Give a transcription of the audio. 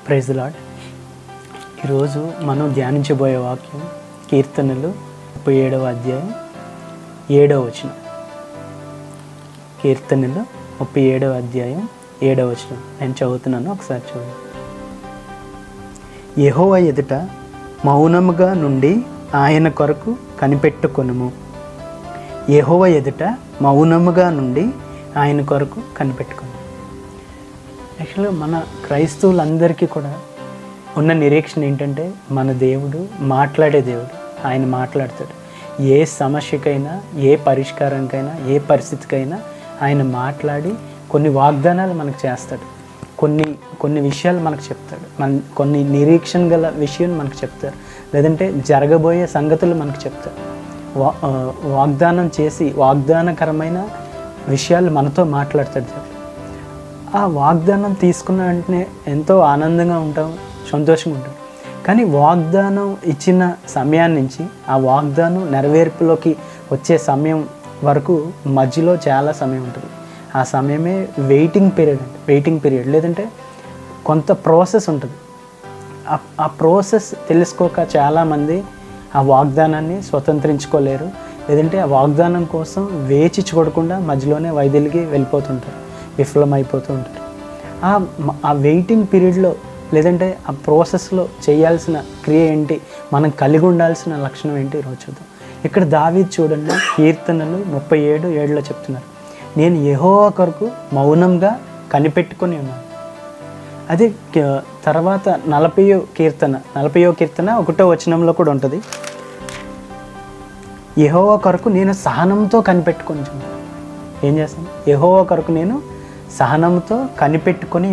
Praise the lord. ఈరోజు మనం ధ్యానించబోయే వాక్యం కీర్తనలు 37వ అధ్యాయం 7వ వచనం. కీర్తనలు 37వ అధ్యాయం 7వ వచనం నేను చదువుతున్నాను, ఒకసారి చూడండి. యెహోవా ఎదుట మౌనముగా నుండి ఆయన కొరకు కనిపెట్టుకొనుము. యెహోవా ఎదుట మౌనముగా నుండి ఆయన కొరకు కనిపెట్టుకొను. యాక్చువల్గా మన క్రైస్తవులందరికీ కూడా ఉన్న నిరీక్షణ ఏంటంటే, మన దేవుడు మాట్లాడే దేవుడు. ఆయన మాట్లాడతాడు. ఏ సమస్యకైనా, ఏ పరిష్కారానికైనా, ఏ పరిస్థితికైనా ఆయన మాట్లాడి కొన్ని వాగ్దానాలు మనకు చేస్తాడు. కొన్ని విషయాలు మనకు చెప్తాడు. కొన్ని నిరీక్షణ గల విషయం మనకు చెప్తారు, లేదంటే జరగబోయే సంగతులు మనకు చెప్తారు. వాగ్దానం చేసి వాగ్దానకరమైన విషయాలు మనతో మాట్లాడతాడు. ఆ వాగ్దానం తీసుకున్న వెంటనే ఎంతో ఆనందంగా ఉంటాం, సంతోషంగా ఉంటాం. కానీ వాగ్దానం ఇచ్చిన సమయాన్ని నుంచి ఆ వాగ్దానం నెరవేర్పులోకి వచ్చే సమయం వరకు మధ్యలో చాలా సమయం ఉంటుంది. ఆ సమయమే వెయిటింగ్ పీరియడ్ లేదంటే కొంత ప్రాసెస్ ఉంటుంది. ఆ ప్రాసెస్ తెలుసుకోక చాలామంది ఆ వాగ్దానాన్ని స్వతంత్రించుకోలేరు, లేదంటే ఆ వాగ్దానం కోసం వేచి చూడకుండా మధ్యలోనే వైదొలిగి వెళ్ళిపోతుంటారు, విఫలమైపోతూ ఉంటారు. ఆ వెయిటింగ్ పీరియడ్లో లేదంటే ఆ ప్రాసెస్లో చేయాల్సిన క్రియ ఏంటి, మనం కలిగి ఉండాల్సిన లక్షణం ఏంటి ఈరోజు చూద్దాం. ఇక్కడ దావీదు చూడండి, కీర్తనలు 37:7 చెప్తున్నారు, నేను యెహోవా కొరకు మౌనంగా కనిపెట్టుకొని ఉన్నాను. అదే తర్వాత 40వ కీర్తన 1వ వచనంలో కూడా ఉంటుంది, యెహోవా కొరకు నేను సహనంతో కనిపెట్టుకొని ఉన్నాను. ఏం చేస్తాను? యెహోవా కొరకు నేను సహనంతో కనిపెట్టుకొని